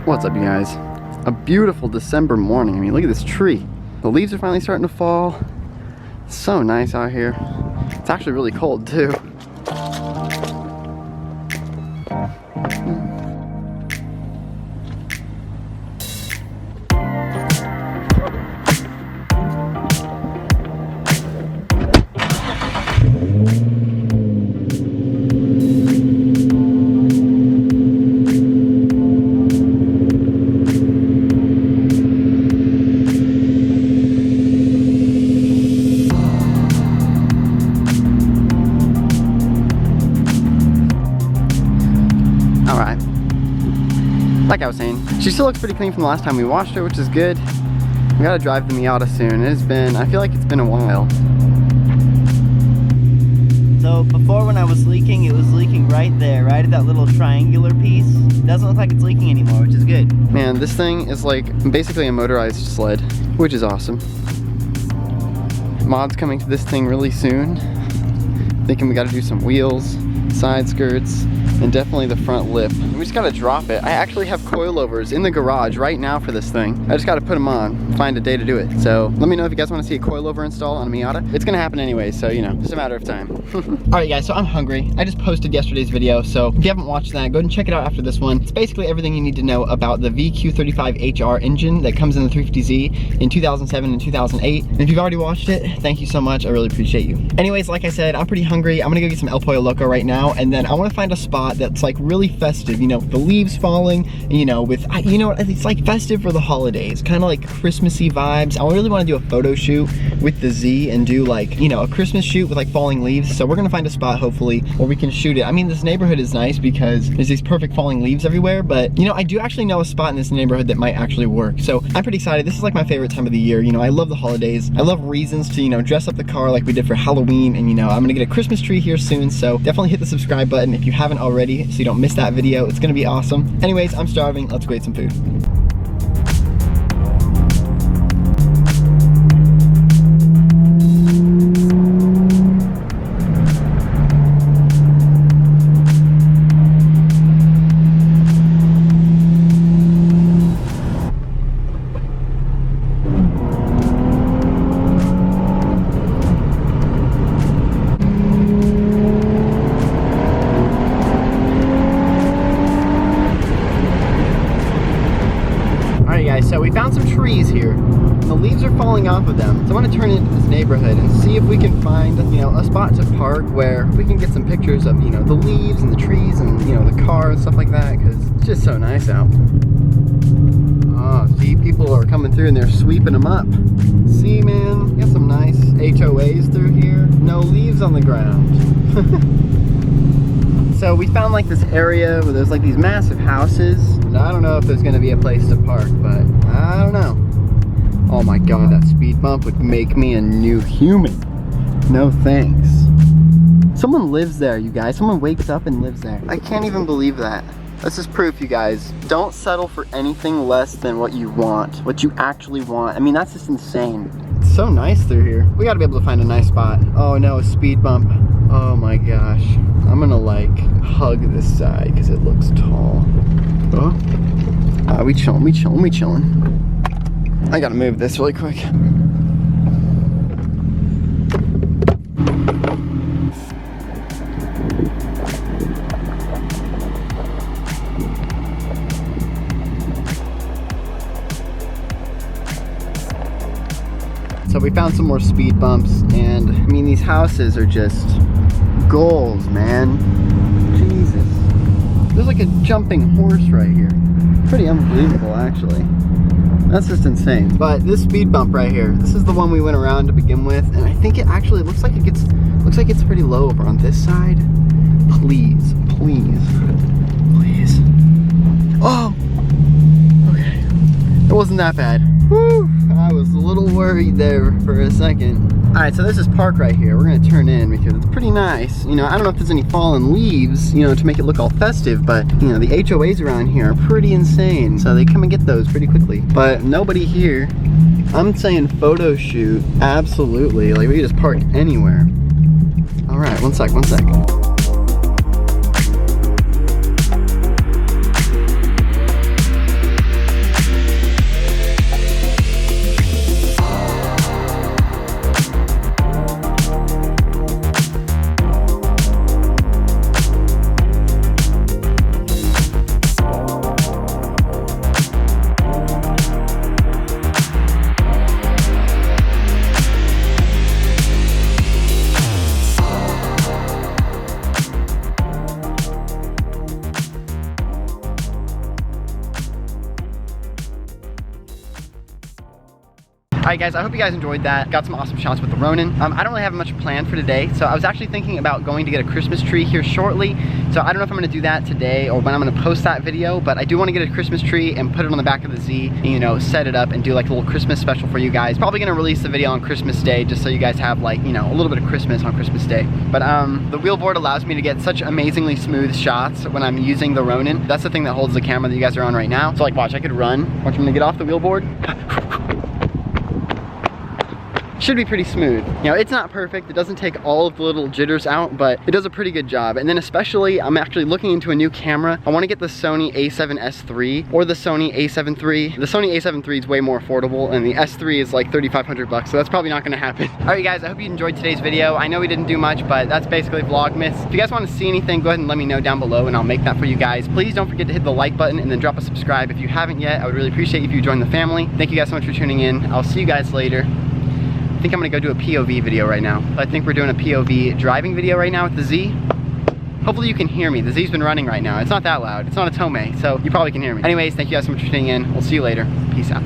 What's up, you guys? A beautiful December morning. I mean, look at this tree. The leaves are finally starting to fall. It's so nice out here. It's actually really cold too. Like I was saying, she still looks pretty clean from the last time we washed her, which is good. We gotta drive the Miata soon. It has been, I feel like it's been a while. So before when I was leaking, it was leaking right there, right at that little triangular piece. It doesn't look like it's leaking anymore, which is good. Man, this thing is like basically a motorized sled, which is awesome. Mod's coming to this thing really soon. Thinking we gotta do some wheels, side skirts, and definitely the front lip. We just gotta drop it. I actually have coilovers in the garage right now for this thing. I just gotta put them on, find a day to do it. So let me know if you guys wanna see a coilover install on a Miata. It's gonna happen anyway, so you know, just a matter of time. All right guys, so I'm hungry. I just posted yesterday's video, so if you haven't watched that, go ahead and check it out after this one. It's basically everything you need to know about the VQ35HR engine that comes in the 350Z in 2007 and 2008. And if you've already watched it, thank you so much. I really appreciate you. Anyways, like I said, I'm pretty hungry. I'm gonna go get some El Pollo Loco right now, and then I wanna find a spot that's like really festive, you know, with the leaves falling, you know, with, you know, it's like festive for the holidays, kind of like Christmassy vibes. I really want to do a photo shoot with the Z and do like, you know, a Christmas shoot with like falling leaves. So we're gonna find a spot hopefully where we can shoot it. I mean, this neighborhood is nice because there's these perfect falling leaves everywhere, but you know, I do actually know a spot in this neighborhood that might actually work. So I'm pretty excited. This is like my favorite time of the year. You know, I love the holidays. I love reasons to, you know, dress up the car like we did for Halloween, and you know, I'm gonna get a Christmas tree here soon. So definitely hit the subscribe button if you haven't already, so you don't miss that video. It's gonna be awesome. Anyways, I'm starving. Let's go eat some food. So we found some trees here, and the leaves are falling off of them. So I want to turn into this neighborhood and see if we can find, you know, a spot to park where we can get some pictures of, you know, the leaves and the trees and, you know, the car and stuff like that, because it's just so nice out. Oh, see, people are coming through and they're sweeping them up. See, man, got some nice HOAs through here. No leaves on the ground. So we found like this area where there's like these massive houses. And I don't know if there's gonna be a place to park, but I don't know. Oh my God, that speed bump would make me a new human. No thanks. Someone lives there, you guys. Someone wakes up and lives there. I can't even believe that. This is proof, you guys. Don't settle for anything less than what you want, what you actually want. I mean, that's just insane. It's so nice through here. We gotta be able to find a nice spot. Oh no, a speed bump. Oh my gosh. I'm gonna like hug this side because it looks tall. Oh, we chillin', we chillin', we chillin'. I gotta move this really quick. So we found some more speed bumps, and I mean, these houses are just goals, man. Jesus. There's like a jumping horse right here. Pretty unbelievable, actually. That's just insane. But this speed bump right here, this is the one we went around to begin with, and I think it actually looks like it's pretty low over on this side. Please, please, please. Oh, okay. It wasn't that bad. Whew. I was a little worried there for a second. All right, so there's this park right here. We're gonna turn in because it's pretty nice. You know, I don't know if there's any fallen leaves, you know, to make it look all festive, but you know, the HOAs around here are pretty insane. So they come and get those pretty quickly, but nobody here. I'm saying photo shoot, absolutely. Like, we can just park anywhere. All right, one sec. Alright guys, I hope you guys enjoyed that. Got some awesome shots with the Ronin. I don't really have much planned for today, so I was actually thinking about going to get a Christmas tree here shortly. So I don't know if I'm gonna do that today or when I'm gonna post that video, but I do wanna get a Christmas tree and put it on the back of the Z and, you know, set it up and do like a little Christmas special for you guys. Probably gonna release the video on Christmas Day just so you guys have like, you know, a little bit of Christmas on Christmas Day. But the wheel board allows me to get such amazingly smooth shots when I'm using the Ronin. That's the thing that holds the camera that you guys are on right now. So like watch, I could run. Watch, I'm gonna get off the wheel board. Should be pretty smooth. You know, it's not perfect. It doesn't take all of the little jitters out, but it does a pretty good job. And then especially, I'm actually looking into a new camera. I want to get the Sony a7S III or the Sony a7 III. The Sony a7 III is way more affordable, and the S3 is like 3,500 bucks, so that's probably not gonna happen. All right, guys, I hope you enjoyed today's video. I know we didn't do much, but that's basically Vlogmas. If you guys want to see anything, go ahead and let me know down below, and I'll make that for you guys. Please don't forget to hit the like button and then drop a subscribe if you haven't yet. I would really appreciate if you join the family. Thank you guys so much for tuning in. I'll see you guys later. I think I'm gonna go do a POV video right now. I think we're doing a POV driving video right now with the Z. Hopefully you can hear me. The Z's been running right now. It's not that loud. It's not a Tomei, so you probably can hear me. Anyways, thank you guys so much for tuning in. We'll see you later. Peace out.